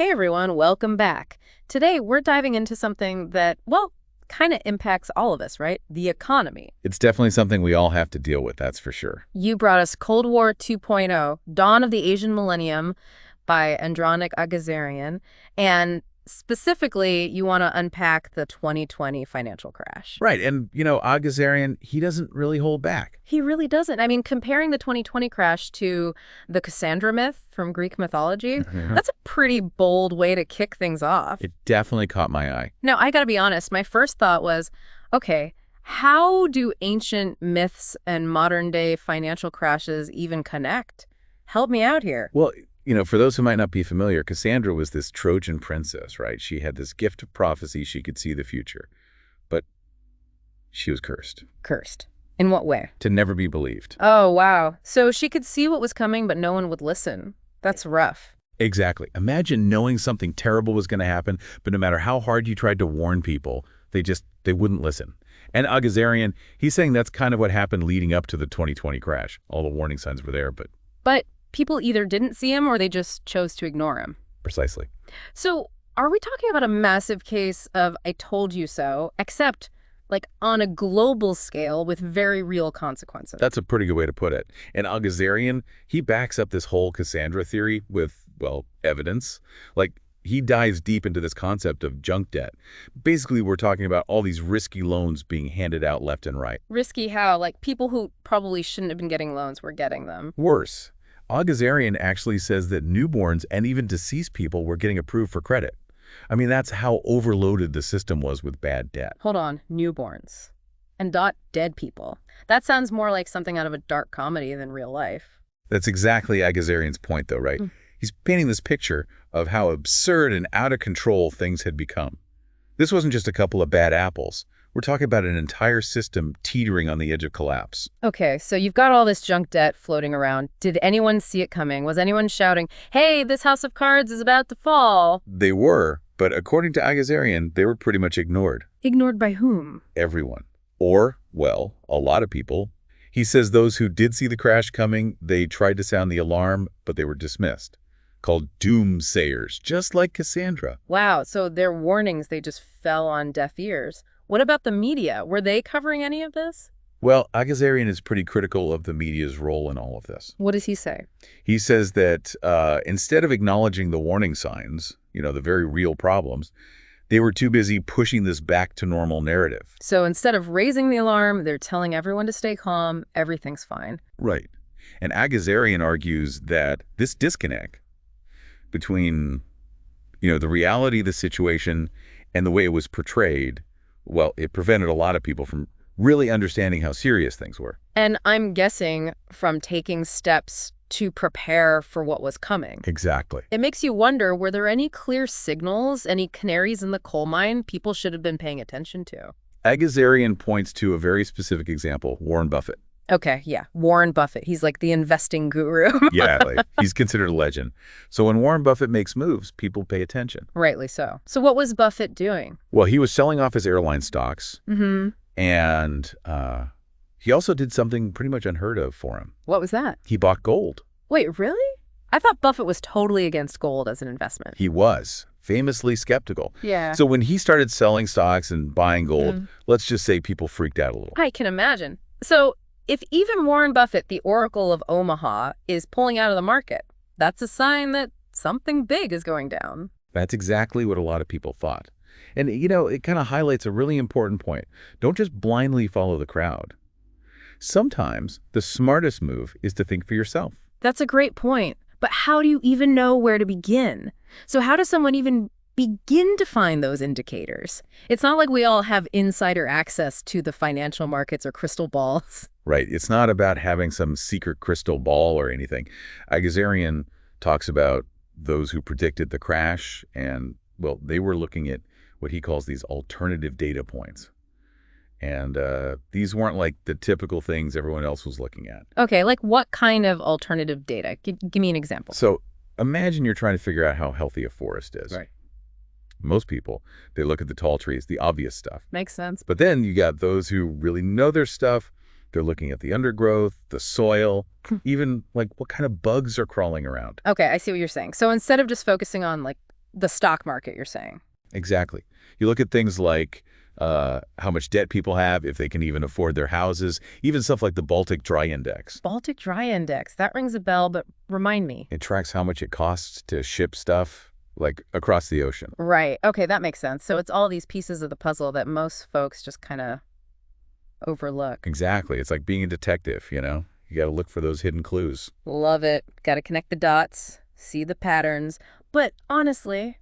Hey everyone, welcome back. Today we're diving into something that, well, kind of impacts all of us, right? The economy. It's definitely something we all have to deal with, that's for sure. You brought us Cold War 2.0, Dawn of the Asian Millennium by Andranik Aghazarian, and specifically you want to unpack the 2020 financial crash. Right, and Aghazarian, he doesn't really hold back. He really doesn't. I mean, comparing the 2020 crash to the Cassandra myth from Greek mythology, that's a pretty bold way to kick things off. It definitely caught my eye. Now, I gotta be honest, my first thought was, okay, how do ancient myths and modern-day financial crashes even connect? Help me out here. Well, for those who might not be familiar, Cassandra was this Trojan princess, right? She had this gift of prophecy. She could see the future. But she was cursed. Cursed. In what way? To never be believed. Oh, wow. So she could see what was coming, but no one would listen. That's rough. Exactly. Imagine knowing something terrible was going to happen, but no matter how hard you tried to warn people, they wouldn't listen. And Aghazarian, he's saying that's kind of what happened leading up to the 2020 crash. All the warning signs were there, but people either didn't see him or they just chose to ignore him. Precisely. So are we talking about a massive case of I told you so, except like on a global scale with very real consequences? That's a pretty good way to put it. And Aghazarian, he backs up this whole Cassandra theory with, well, evidence. Like, he dives deep into this concept of junk debt. Basically, we're talking about all these risky loans being handed out left and right. Risky how? Like people who probably shouldn't have been getting loans were getting them. Worse, Aghazarian actually says that newborns and even deceased people were getting approved for credit. I mean, that's how overloaded the system was with bad debt. Hold on, newborns. And not dead people. That sounds more like something out of a dark comedy than real life. That's exactly Aghazarian's point, though, right? He's painting this picture of how absurd and out of control things had become. This wasn't just a couple of bad apples. We're talking about an entire system teetering on the edge of collapse. Okay, so you've got all this junk debt floating around. Did anyone see it coming? Was anyone shouting, hey, this house of cards is about to fall? They were, but according to Aghazarian, they were pretty much ignored. Ignored by whom? Everyone. Or, well, a lot of people. He says those who did see the crash coming, they tried to sound the alarm, but they were dismissed. Called doomsayers, just like Cassandra. Wow, so their warnings, they just fell on deaf ears. What about the media? Were they covering any of this? Well, Aghazarian is pretty critical of the media's role in all of this. What does he say? He says that instead of acknowledging the warning signs, the very real problems, they were too busy pushing this back to normal narrative. So instead of raising the alarm, they're telling everyone to stay calm, everything's fine. Right. And Aghazarian argues that this disconnect between, the reality of the situation and the way it was portrayed, well, it prevented a lot of people from really understanding how serious things were. And I'm guessing from taking steps to prepare for what was coming. Exactly. It makes you wonder, were there any clear signals, any canaries in the coal mine people should have been paying attention to? Aghazarian points to a very specific example, Warren Buffett. Okay, yeah, Warren Buffett. He's like the investing guru. Yeah, he's considered a legend. So when Warren Buffett makes moves, people pay attention. Rightly so. So what was Buffett doing? Well, he was selling off his airline stocks. And he also did something pretty much unheard of for him. What was that? He bought gold. Wait, really? I thought Buffett was totally against gold as an investment. He was famously skeptical. Yeah. So when he started selling stocks and buying gold, let's just say people freaked out a little. I can imagine. So if even Warren Buffett, the Oracle of Omaha, is pulling out of the market, that's a sign that something big is going down. That's exactly what a lot of people thought. And, it kind of highlights a really important point. Don't just blindly follow the crowd. Sometimes the smartest move is to think for yourself. That's a great point. But how do you even know where to begin? So how does someone even begin to find those indicators? It's not like we all have insider access to the financial markets or crystal balls. Right. It's not about having some secret crystal ball or anything. Aghazarian talks about those who predicted the crash, and, well, they were looking at what he calls these alternative data points. And these weren't like the typical things everyone else was looking at. Okay, like what kind of alternative data? Give me an example. So imagine you're trying to figure out how healthy a forest is. Right. Most people, they look at the tall trees, the obvious stuff. Makes sense. But then you got those who really know their stuff. They're looking at the undergrowth, the soil, even like what kind of bugs are crawling around. Okay, I see what you're saying. So instead of just focusing on like the stock market, you're saying. Exactly. You look at things like how much debt people have, if they can even afford their houses, even stuff like the Baltic Dry Index. Baltic Dry Index. That rings a bell, but remind me. It tracks how much it costs to ship stuff, like, across the ocean. Right. Okay, that makes sense. So it's all these pieces of the puzzle that most folks just kind of overlook. Exactly. It's like being a detective, you know? You got to look for those hidden clues. Love it. Got to connect the dots, see the patterns. But honestly,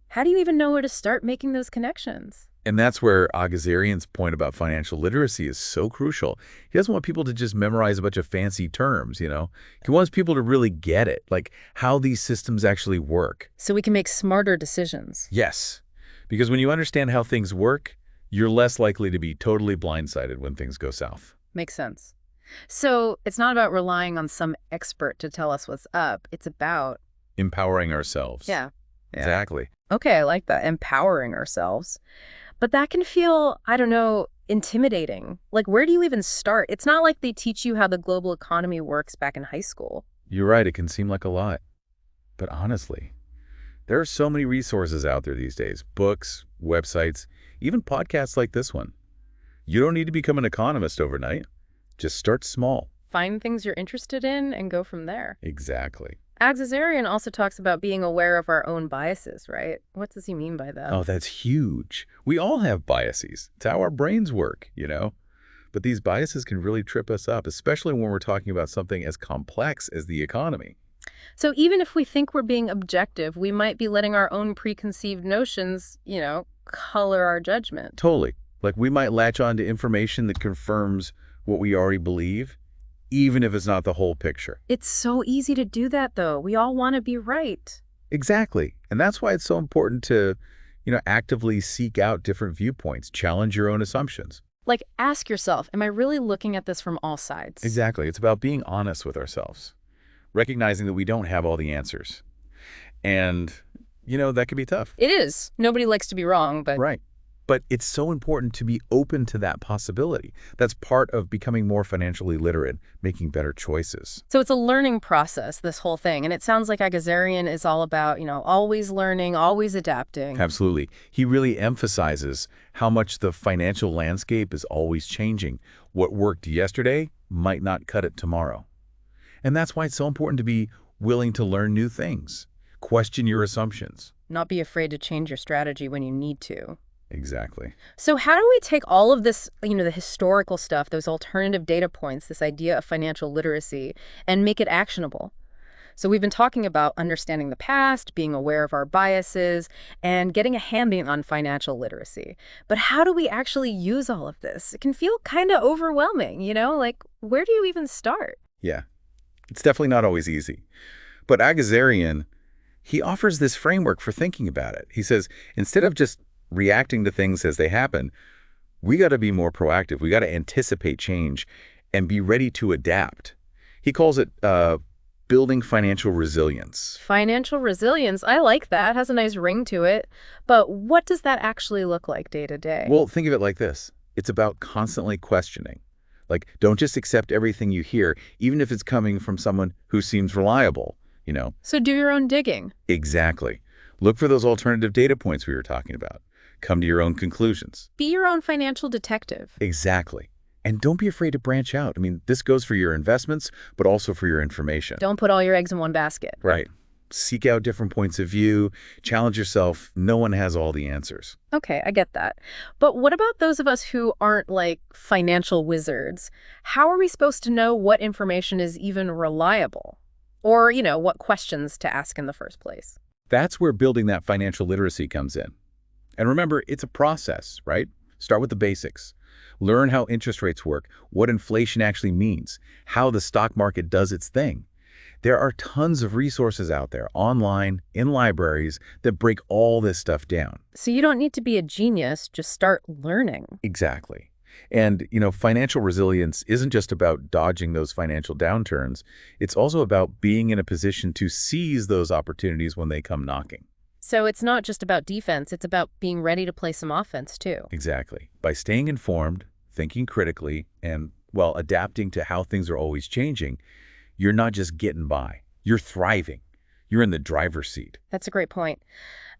how do you even know where to start making those connections? And that's where Aghazarian's point about financial literacy is so crucial. He doesn't want people to just memorize a bunch of fancy terms, you know? He wants people to really get it, like how these systems actually work. So we can make smarter decisions. Yes, because when you understand how things work, you're less likely to be totally blindsided when things go south. Makes sense. So it's not about relying on some expert to tell us what's up. It's about... Empowering ourselves. Yeah. Exactly. Okay, I like that. Empowering ourselves. But that can feel, I don't know, intimidating. Like, where do you even start? It's not like they teach you how the global economy works back in high school. You're right, it can seem like a lot. But honestly, there are so many resources out there these days. Books, websites, even podcasts like this one. You don't need to become an economist overnight. Just start small. Find things you're interested in and go from there. Exactly. Aghazarian also talks about being aware of our own biases, right? What does he mean by that? Oh, that's huge. We all have biases. It's how our brains work, you know? But these biases can really trip us up, especially when we're talking about something as complex as the economy. So even if we think we're being objective, we might be letting our own preconceived notions, color our judgment. Totally. Like, we might latch on to information that confirms what we already believe, even if it's not the whole picture. It's so easy to do that, though. We all want to be right. Exactly. And that's why it's so important to, actively seek out different viewpoints, challenge your own assumptions. Like, ask yourself, am I really looking at this from all sides? Exactly. It's about being honest with ourselves, recognizing that we don't have all the answers. And, that can be tough. It is. Nobody likes to be wrong, but... Right. But it's so important to be open to that possibility. That's part of becoming more financially literate, making better choices. So it's a learning process, this whole thing. And it sounds like Aghazarian is all about, always learning, always adapting. Absolutely. He really emphasizes how much the financial landscape is always changing. What worked yesterday might not cut it tomorrow. And that's why it's so important to be willing to learn new things. Question your assumptions. Not be afraid to change your strategy when you need to. Exactly. So how do we take all of this, the historical stuff, those alternative data points, this idea of financial literacy, and make it actionable? So we've been talking about understanding the past, being aware of our biases, and getting a handle on financial literacy. But how do we actually use all of this? It can feel kind of overwhelming, like, where do you even start? Yeah, it's definitely not always easy. But Aghazarian, he offers this framework for thinking about it. He says, instead of just reacting to things as they happen, we got to be more proactive. We got to anticipate change and be ready to adapt. He calls it building financial resilience. Financial resilience, I like that. It has a nice ring to it. But what does that actually look like day to day? Well, think of it like this. It's about constantly questioning. Like, don't just accept everything you hear, even if it's coming from someone who seems reliable, So do your own digging. Exactly. Look for those alternative data points we were talking about. Come to your own conclusions. Be your own financial detective. Exactly. And don't be afraid to branch out. I mean, this goes for your investments, but also for your information. Don't put all your eggs in one basket. Right. Seek out different points of view. Challenge yourself. No one has all the answers. Okay, I get that. But what about those of us who aren't like financial wizards? How are we supposed to know what information is even reliable? Or, what questions to ask in the first place? That's where building that financial literacy comes in. And remember, it's a process, right? Start with the basics. Learn how interest rates work, what inflation actually means, how the stock market does its thing. There are tons of resources out there, online, in libraries, that break all this stuff down. So you don't need to be a genius, just start learning. Exactly. And, financial resilience isn't just about dodging those financial downturns. It's also about being in a position to seize those opportunities when they come knocking. So it's not just about defense, it's about being ready to play some offense too. Exactly. By staying informed, thinking critically, and, adapting to how things are always changing, you're not just getting by. You're thriving. You're in the driver's seat. That's a great point.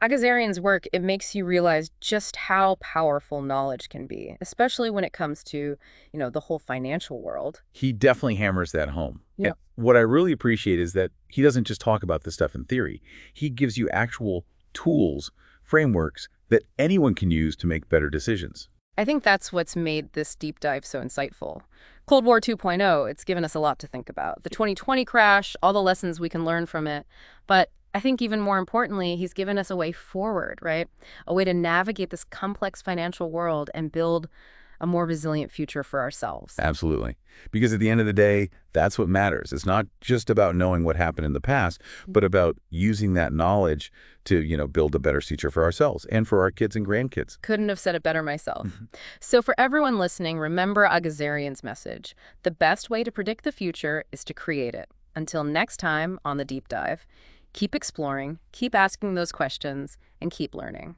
Aghazarian's work, it makes you realize just how powerful knowledge can be, especially when it comes to, the whole financial world. He definitely hammers that home. Yeah. And what I really appreciate is that he doesn't just talk about this stuff in theory. He gives you actual tools, frameworks that anyone can use to make better decisions. I think that's what's made this deep dive so insightful. Cold War 2.0, it's given us a lot to think about. The 2020 crash, all the lessons we can learn from it. But I think even more importantly, he's given us a way forward, right? A way to navigate this complex financial world and build a more resilient future for ourselves. Absolutely. Because at the end of the day, that's what matters. It's not just about knowing what happened in the past, but about using that knowledge to, build a better future for ourselves and for our kids and grandkids. Couldn't have said it better myself. So for everyone listening, remember Aghazarian's message. The best way to predict the future is to create it. Until next time on The Deep Dive, keep exploring, keep asking those questions, and keep learning.